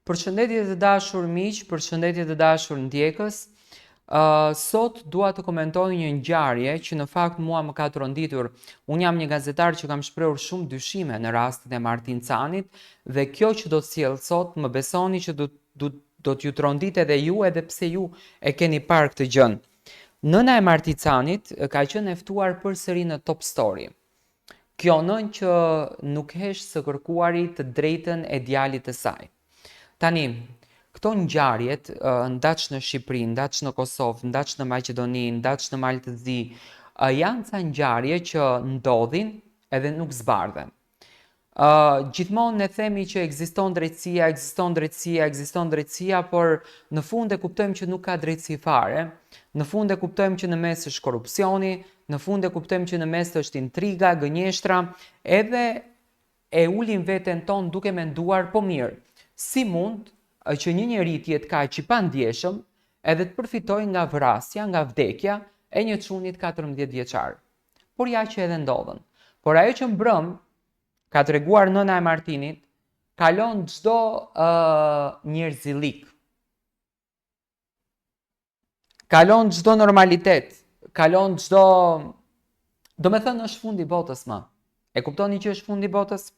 Përshëndetje të dashur miq, përshëndetje të dashur ndjekës. Sot dua të komentoj një ngjarje që në fakt mua më ka tronditur. Unë jam një gazetar që kam shprehur shumë dyshime në rastin e Martin Canit dhe kjo që do të sjell sot më besoni që do t'ju trondit edhe ju edhe pse ju e keni parë këtë gjën. Nëna e Martin Canit ka qenë e ftuar përsëri në Top Story. Kjo nën që nuk hesh së kërkuarit të drejtën e djalit të saj. Tani, këto ngjarjet, ndaç në Shqipëri, ndaç në Kosovë, ndaç në Maqedoni, ndaç në Maltëzi, janë ca ngjarje që ndodhin edhe nuk zbardhen. Gjithmonë ne themi që ekziston drejtësia, por në fund e kuptojmë që nuk ka drejtësi fare. Në fund e kuptojmë që në mes është korrupsioni, në fund e kuptojmë që në mes është intriga, gënjeshtra, edhe e ulim veten ton duke menduar po mirë. Si mund që një njeri të jetë kaq i pandjeshëm edhe të përfitojë nga vrasja, nga vdekja e një çunit 14 vjeçar. Por ja që edhe ndodhen. Por ajo që mbrëm, ka treguar nëna e Martinit, kalon çdo njerëzilik. Kalon çdo normalitet, kalon çdo, domethënë është fundi i botës më. E kuptoni që është fundi i botës?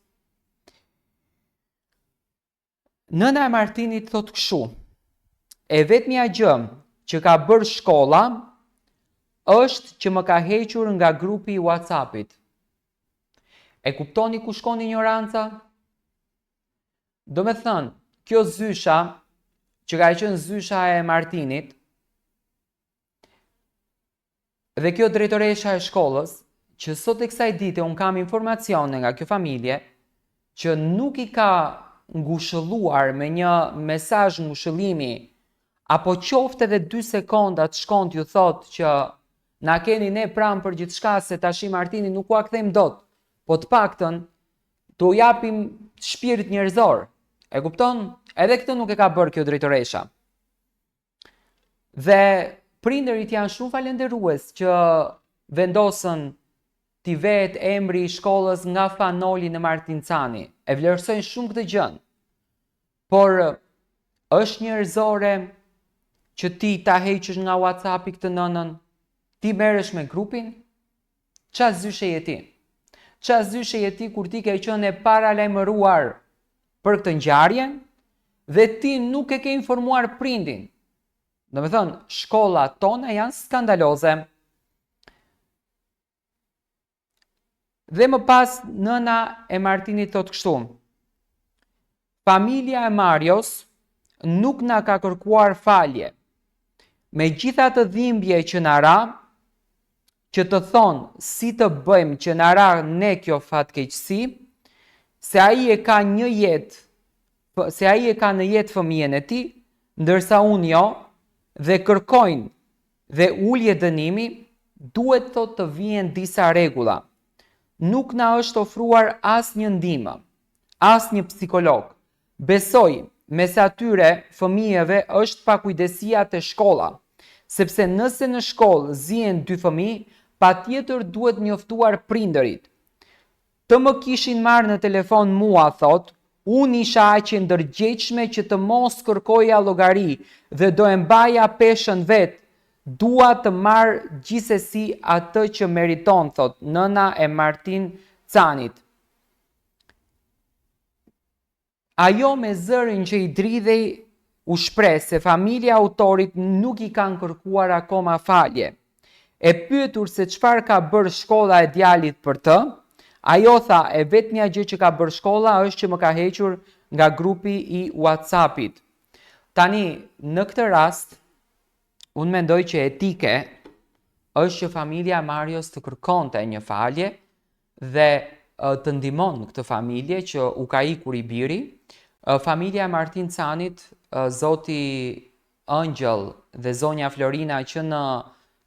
Nëna e Martinit thot kështu: e vetmja gjë që ka bërë shkolla është që më ka hequr nga grupi i WhatsApp-it. E kuptoni ku shkon ignoranca? Do me thënë, kjo zysha, që ka qenë zysha e Martinit, dhe kjo drejtoresha e shkollës, që sot e kësaj dite unë kam informacione nga kjo familje, që nuk i ka ngushëlluar me një mesazh ngushëllimi, apo qoftë edhe 2 sekonda të shkon t'ju thot që na keni ne pranë për gjithçka se tashi Martini nuk ua kthejmë dot, po të paktën t'u japim shpirt njerëzor. E kupton? Edhe këtë nuk e ka bërë kjo drejtoresha. Dhe prindërit janë shumë falendërues që vendosën t'i vetë emri i shkollës nga fanoli në Martin Cani. E vlerësojnë shumë këtë gjën. Por është njerëzore që ti ta heqësh nga WhatsApp-i këtë nënën, ti merresh me grupin? Qa zyshe je ti? Qa zyshe je ti kur ti ke qenë e paralajmëruar për këtë ngjarje dhe ti nuk e ke informuar prindin? Do me thënë, shkollat tona janë skandaloze. Dhe më pas nëna e Martinit thot kështu: familja e Marios nuk na ka kërkuar falje. Me gjitha të dhimbje që na ra, që të thonë si të bëjmë që na ra ne kjo fatkeqësi, se ai e ka në jetë fëmijën e tij, ndërsa unë jo, dhe kërkojnë dhe ulje dënimi, duhet thot të vijen disa rregulla. Nuk na është ofruar asnjë ndihmë, asnjë psikolog. Besoj, mes atyre fëmijëve është pakujdesia te shkolla, sepse nëse në shkollë zihen 2 fëmijë, patjetër duhet njoftuar prindërit. Të më kishin marrë në telefon mua, thot, unë isha aq e ndërgjegjshme që të mos kërkoja llogari dhe do e mbaja peshën vet. Dua të marrë gjithsesi atë që meriton, thot nëna e Martin Canit. Ajo me zërin që i dridhej u shpreh se familja e autorit nuk i kanë kërkuar akoma falje. E pyetur se çfarë ka bërë shkolla e djalit për të, ajo tha e vetmja gjë që ka bërë shkolla është që më ka hequr nga grupi i WhatsApp-it. Tani, në këtë rast, unë mendoj që etike është që familja Marios të kërkonte një falje dhe të ndihmon këtë familje që u ka ikur i biri. Familja Martin Canit, zoti Angel dhe zonja Florina, që në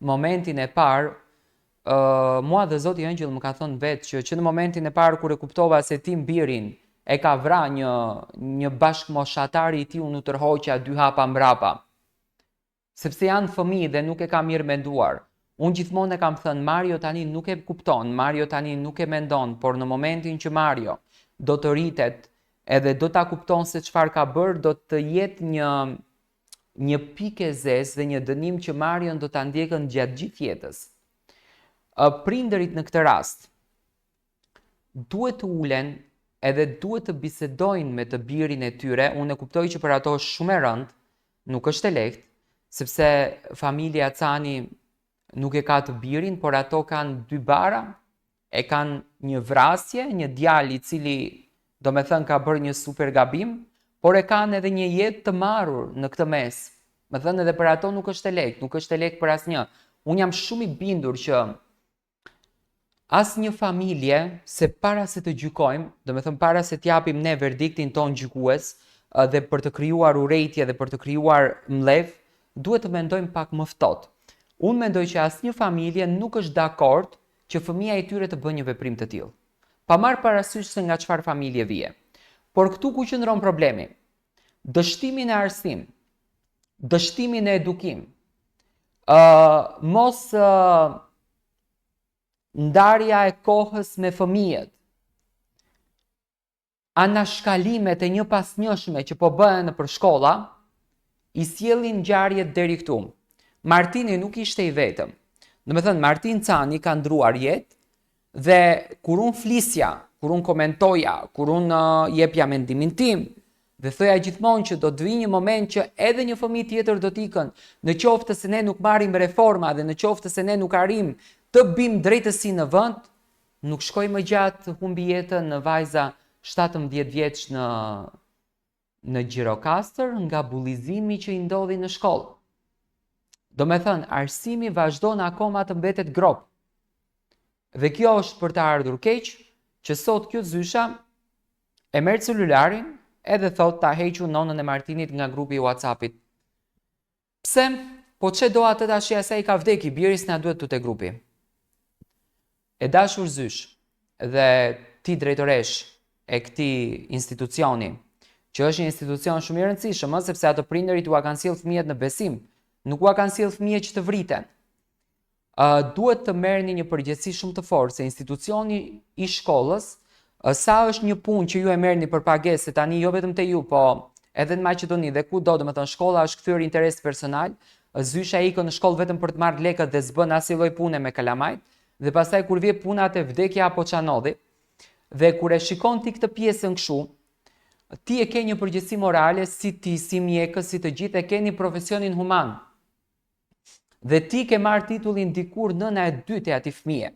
momentin e parë, mua dhe zoti Angel më ka thënë vetë që në momentin e parë kur e kuptova se tim birin e ka vra një bashkëmoshatari i tij, unë u tërhoqja 2 hapa mbrapa. Sepse janë fëmijë dhe nuk e kam mirë menduar. Unë gjithmonë e kam thënë, Mario tani nuk e kupton, Mario tani nuk e mendon, por në momentin që Mario do të rritet edhe do ta kupton se çfarë ka bërë, do të jetë një pikë e zezë dhe një dënim që Marion do ta ndjekën gjatë gjithë jetës. Prindërit në këtë rast duhet të ulen edhe duhet të bisedojnë me të birin e tyre. Unë e kuptoj që për ato është shumë e rëndë, nuk është e lehtë, sepse familja Cani nuk e ka të birin, por ato kanë 2 bara, e kanë një vrasje, një djalë i cili do me thënë ka bërë një super gabim, por e kanë edhe një jetë të marrur në këtë mes. Me thënë edhe për ato nuk është e lehtë, nuk është e lehtë për asnjë. Unë jam shumë i bindur që asnjë familje, se para se të gjykojmë, do me thënë para se t'japim ne verdiktin ton gjykues, dhe për të krijuar urrejtje dhe për të krijuar mbledh, duhet të mendojmë pak më ftohtë. Unë mendoj që asnjë familje nuk është dakord që fëmia e tyre të bëjë një veprim të tillë, pa marrë parasysh se nga çfarë familje vije. Por këtu ku qëndron problemi? Dështimi në arsim, dështimi në edukim, mos ndarja e kohës me fëmijët, anashkalimet e një pas njëshme që po bëhen nëpër shkolla, i sjellin ngjarjet deri këtu. Martini nuk ishte i vetëm. Do me thënë, Martin Cani ka ndruar jetë dhe kur unë flisja, kur unë komentoja, kur unë jepja mendimin tim, dhe thoja gjithmonë që do të vijë një moment që edhe një fëmijë tjetër do t'ikën, në qoftë se ne nuk marrim reforma dhe në qoftë se ne nuk arrim të bim drejtësi në vend, nuk shkoj më gjatë humbi jetën në vajza 17 vjeç në Gjirokastër nga bullizimi që i ndodhi në shkollë. Do me thënë, arsimi vazhdon akoma të mbetet grop. Dhe kjo është për të ardhur keq, që sot kjo zysha e merr celularin edhe thot ta hequ nonën e Martinit nga grupi i WhatsAppit. Pse? Po çe do atë tash asaj ka vdeki, biris na duhet te grupi. E dashur zysh, dhe ti drejtoresh e këtij institucioni, që është një institucion shumë i rëndësishëm, sepse ato prindërit ua kanë sjellë fëmijët në besim, nuk ua kanë sjellë fëmijët që të vriten. Duhet të merrni një përgjegjësi shumë të fortë se institucioni i shkollës, sa është një punë që ju e merrni për pagesë, tani jo vetëm te ju, po edhe në Maqedoni dhe kudo, domethënë shkolla është kthyer interes personal, zysha ikën në shkollë vetëm për të marrë lekët dhe s'bën asnjë lloj pune me kalamajt, dhe pastaj kur vjen puna te vdekja apo çanodhi, dhe kur e shikon ti këtë pjesën kështu, ti e ke një përgjegjësi morale, si ti, si mjekës, si të gjithë e keni profesionin human. Dhe ti ke marrë titullin dikur nëna e dytë e atij fëmije.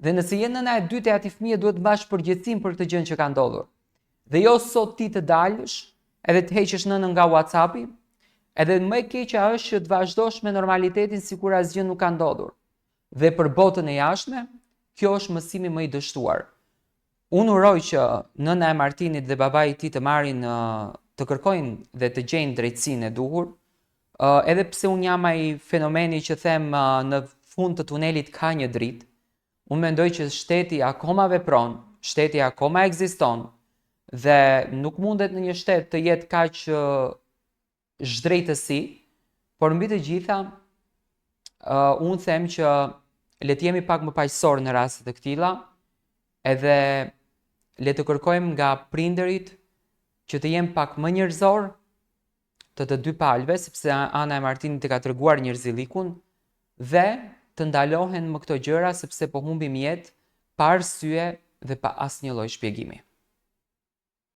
Dhe nëse je nëna e dytë e atij fëmije, duhet të mbash përgjegjësinë për këtë gjë që ka ndodhur. Dhe jo sot ti të dalësh edhe të heqësh nënën nga WhatsAppi, edhe më e keqja është që të vazhdosh me normalitetin sikur asgjë nuk ka ndodhur. Dhe për botën e jashtme, kjo është mësimi më i dështuar. Unë uroj që nëna e Martinit dhe babai i tij të marrin, të kërkojnë dhe të gjejnë drejtsinë e duhur, edhe pse unë jam ai fenomeni që them në fund të tunelit ka një dritë. Unë mendoj që shteti akoma vepron, shteti akoma ekziston dhe nuk mundet në një shtet të jetë kaq zhdrejtësi, por mbi të gjitha unë them që le të jemi pak më paqësor në raste të këtilla, edhe le të kërkojmë nga prindërit që të jenë pak më njerëzor të dy palëve, sepse ana e Martinit e ka treguar njerëzillikun, dhe të ndalohen më këto gjëra sepse po humbim jetë pa arsye dhe pa asnjë lloj shpjegimi.